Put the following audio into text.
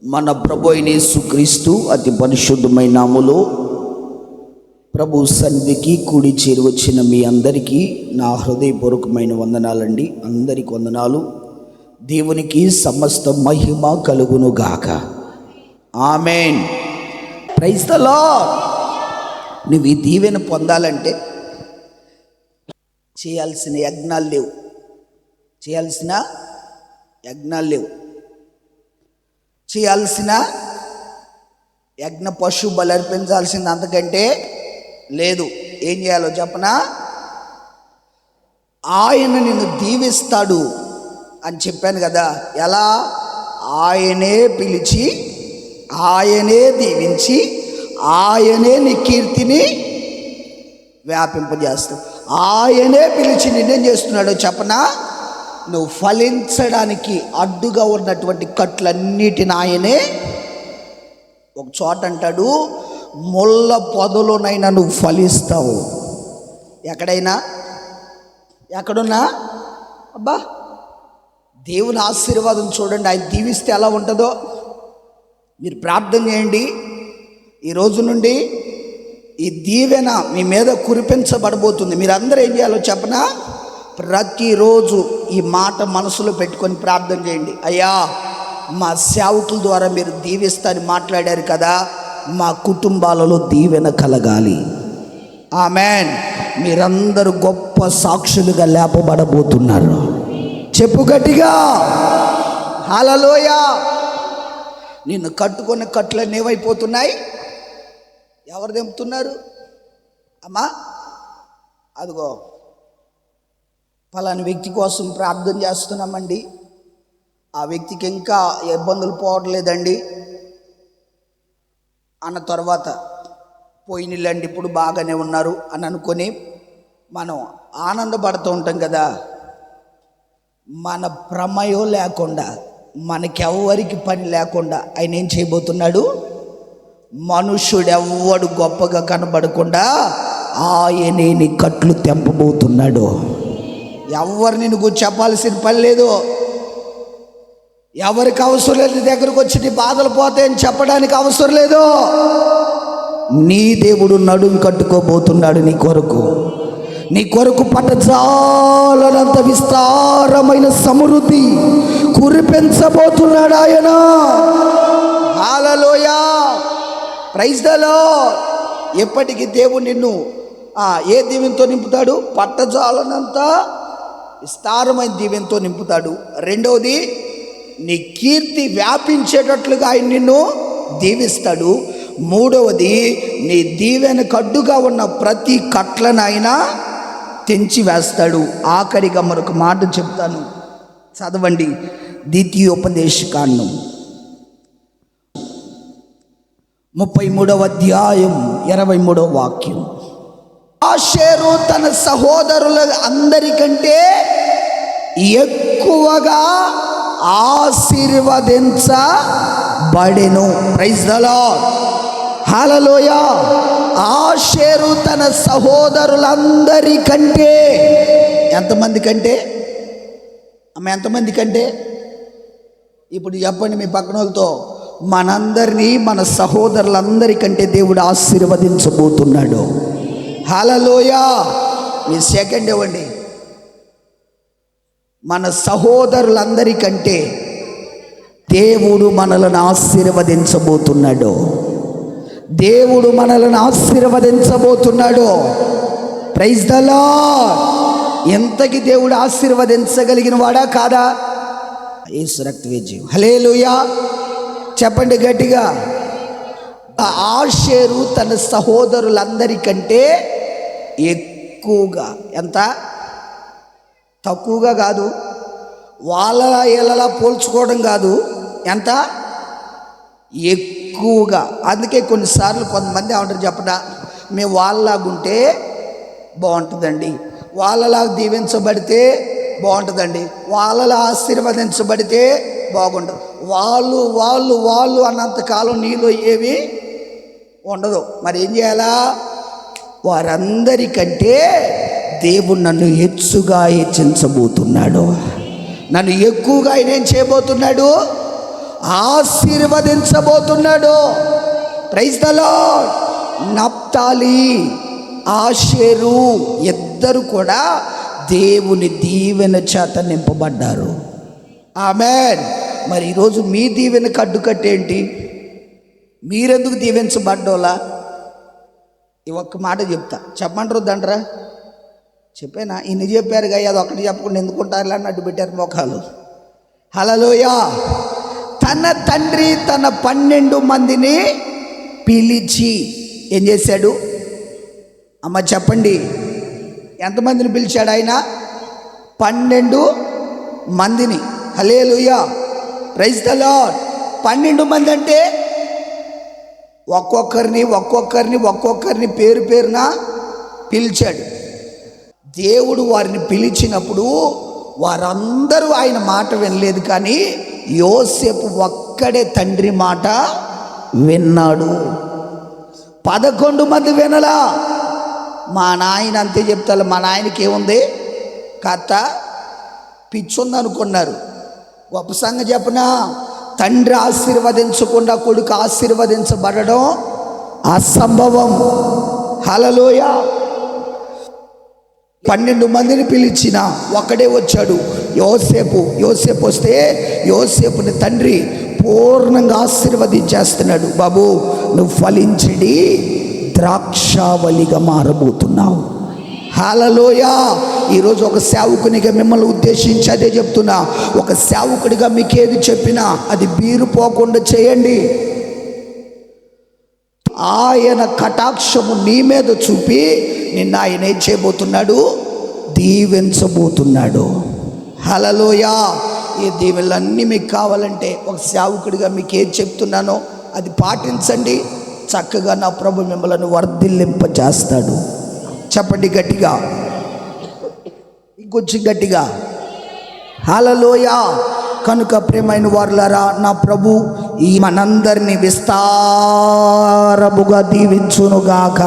మన ప్రభు అయిన యేసుక్రీస్తు అతి పరిశుద్ధమైన నామములో ప్రభు సన్నిధికి కూడి చేరి వచ్చిన మీ అందరికీ నా హృదయపూర్వకమైన వందనాలండి. అందరికి వందనాలు. దేవునికి సమస్త మహిమ కలుగును గాక. ఆమేన్. Praise the Lord. నువ్వు ఈ దీవెన పొందాలంటే చేయాల్సిన యజ్ఞాలు లేవు. చేయాల్సిన యజ్ఞ పశు బలి అర్పించాల్సింది అంతకంటే లేదు. ఏం చేయాలో చెప్పనా? ఆయన నిన్ను దీవిస్తాడు అని చెప్పాను కదా. ఎలా? ఆయనే పిలిచి, ఆయనే దీవించి, ఆయనే నీ కీర్తిని వ్యాపింపజేస్తాడు. ఆయనే పిలిచి నిన్నేం చేస్తున్నాడో చెప్పనా? నువ్వు ఫలించడానికి అడ్డుగా ఉన్నటువంటి కట్లన్నిటిని ఆయనే ఒక చోట అంటాడు, ముళ్ళ పొదలోనైనా నువ్వు ఫలిస్తావు. ఎక్కడున్నా అబ్బా, దేవుని ఆశీర్వాదం చూడండి. ఆయన దీవిస్తే ఎలా ఉంటుందో మీరు ప్రార్థన చేయండి. ఈ రోజు నుండి ఈ దీవెన మీ మీద కురిపించబడబోతుంది. మీరందరూ ఏం చేయాలో చెప్పనా? ప్రతిరోజు ఈ మాట మనసులో పెట్టుకొని ప్రార్థన చేయండి. అయ్యా, మా సేవకుల ద్వారా మీరు దీవిస్తారని మాట్లాడారు కదా, మా కుటుంబాలలో దీవెన కలగాలి. ఆమేన్. మీరందరూ గొప్ప సాక్షులుగా లేపబడబోతున్నారు. చెప్పు గట్టిగా హల్లెలూయా. నిన్ను కట్టుకున్న కట్లన్నీ ఏమైపోతున్నాయి? ఎవరు దింపుతున్నారు? అమ్మా, అదిగో ఫలాని వ్యక్తి కోసం ప్రార్థన చేస్తున్నామండి, ఆ వ్యక్తికి ఇంకా ఇబ్బందులు పోవట్లేదండి అన్న తర్వాత పోయినళ్ళండి ఇప్పుడు బాగానే ఉన్నారు అని అనుకొని మనం ఆనందపడుతూ ఉంటాం కదా. మన ప్రమేయం లేకుండా, మనకెవ్వరికి పని లేకుండా ఆయన ఏం చేయబోతున్నాడు? మనుషుడెవ్వడు గొప్పగా కనబడకుండా ఆయనే నీ కట్లు తెంపబోతున్నాడు. ఎవరిని నువ్వు చెప్పాల్సిన పని లేదు. ఎవరికి అవసరం లేదు. దగ్గరకు వచ్చి నీ బాధలు పోతాయని చెప్పడానికి అవసరం లేదు. నీ దేవుడు నడుము కట్టుకోబోతున్నాడు నీ కొరకు పట్టజాలనంత విస్తారమైన సమృద్ధి కురిపించబోతున్నాడు ఆయన. హల్లెలూయా. Praise the Lord. ఎప్పటికీ దేవుడు నిన్ను ఏ దీవెనతో నింపుతాడు? పట్టజాలనంత విస్తారమైన దీవెనతో నింపుతాడు. రెండవది, నీ కీర్తి వ్యాపించేటట్లుగా ఆయన నిన్ను దీవిస్తాడు. మూడవది, నీ దీవెన కడ్డుగా ఉన్న ప్రతి కట్లను ఆయన తెంచి వేస్తాడు. ఆఖరిగా మరొక మాట చెప్తాను, చదవండి. ద్వితీయోపదేశకాండం 33వ అధ్యాయం 23వ వాక్యం. ఆషేరు తన సహోదరుల అందరికంటే ఎక్కువగా ఆశీర్వదించబడెను. Praise the Lord. Hallelujah. Asher తన సహోదరులందరికంటే ఎంతమంది కంటే ఇప్పుడు చెప్పండి మీ పక్కన వాళ్ళతో, మనందరినీ, మన సహోదరులందరికంటే దేవుడు ఆశీర్వదించబోతున్నాడు. హల్లెలూయా. మీ సెకండ్ ఇవ్వండి. మన సహోదరులందరికంటే దేవుడు మనలను ఆశీర్వదించబోతున్నాడు. Praise the lord. ఎంతకి దేవుడు ఆశీర్వదించగలిగిన వాడా కాదా? యేసు రక్తవేజీ. హల్లెలూయా. చెప్పండి గట్టిగా. ఆషేరు తన సహోదరులందరికంటే ఎక్కువగా, ఎంత? తక్కువగా కాదు, వాళ్ళ ఏళ్ళలా పోల్చుకోవడం కాదు, ఎంత? ఎక్కువగా. అందుకే కొన్నిసార్లు కొంతమంది ఏమంటారు చెప్పనా? మేము వాళ్ళలాగుంటే బాగుంటుందండి, వాళ్ళలాగా దీవించబడితే బాగుంటుందండి, వాళ్ళలా ఆశీర్వదించబడితే బాగుంటుంది. వాళ్ళు అన్నంతకాలం నీలో ఏవి ఉండదు. మరి ఏం చేయాలా? వారందరికంటే దేవుడు నన్ను హెచ్చుగా హెచ్చించబోతున్నాడు. నన్ను ఎక్కువగా ఆయన ఏం చేయబోతున్నాడు? ఆశీర్వదించబోతున్నాడు. Praise the Lord. Naphtali, Asher ఇద్దరు కూడా దేవుని దీవెన చేత నింపబడ్డారు. ఆమేన్. మరి ఈరోజు మీ దీవెనకు అడ్డుకట్టేంటి? మీరెందుకు దీవించబడ్డోలా? ఈ ఒక్క మాట చెప్తా, చెప్పమంటారు దండ్రా? చెప్పేనా? ఇన్ని చెప్పారుగా, అది ఒకటి చెప్పకుండా ఎందుకుంటారు అని అడ్డు పెట్టారు మోకాలు. హల్లెలూయా. తన తండ్రి తన 12 మందిని పిలిచి ఏం చేశాడు? అమ్మ చెప్పండి, ఎంతమందిని పిలిచాడు ఆయన? 12 మందిని. హల్లెలూయా. Praise the lord. 12 మంది అంటే ఒక్కొక్కరిని పేరు పేరున పిలిచాడు. దేవుడు వారిని పిలిచినప్పుడు వారందరూ ఆయన మాట వినలేదు, కానీ యోసేపు ఒక్కడే తండ్రి మాట విన్నాడు. 11 మంది వినలా. మా నాయన అంతే చెప్తారు. మా నాయనకి ఏముంది కథ, పిచ్చుంది అనుకున్నారు. గొప్ప సంగతి చెప్పనా? తండ్రి ఆశీర్వదించకుండా కొడుకు ఆశీర్వదించబడడం అసంభవం. హల్లెలూయా. 12 మందిని పిలిచిన ఒకడే వచ్చాడు, యోసేపు. యోసేపు వస్తే యోసేపుని తండ్రి పూర్ణంగా ఆశీర్వదించేస్తున్నాడు. బాబు, నువ్వు ఫలించడి ద్రాక్షావళిగా మారబోతున్నావు. హల్లెలూయా. ఈరోజు ఒక సేవకునిగా మిమ్మల్ని ఉద్దేశించి అదే చెప్తున్నా. ఒక సేవకుడిగా మీకు ఏది చెప్పినా అది బీరుపోకుండా చేయండి. ఆయన కటాక్షము నీ మీద చూపి నిన్న ఆయన ఏం చేయబోతున్నాడు? దీవించబోతున్నాడు. హల్లెలూయా. ఈ దీవెనలన్నీ మీకు కావాలంటే ఒక సేవకుడిగా మీకు ఏది చెప్తున్నానో అది పాటించండి. చక్కగా నా ప్రభు మిమ్మల్ని వర్ధిల్లింపజేస్తాడు. చెప్పండి గట్టిగా, ఇంకొంచెం గట్టిగా. హల్లెలూయా. కనుక ప్రియమైన వారులారా, నా ప్రభు ఈ మనందరినీ విస్తారముగా దీవించునుగాక.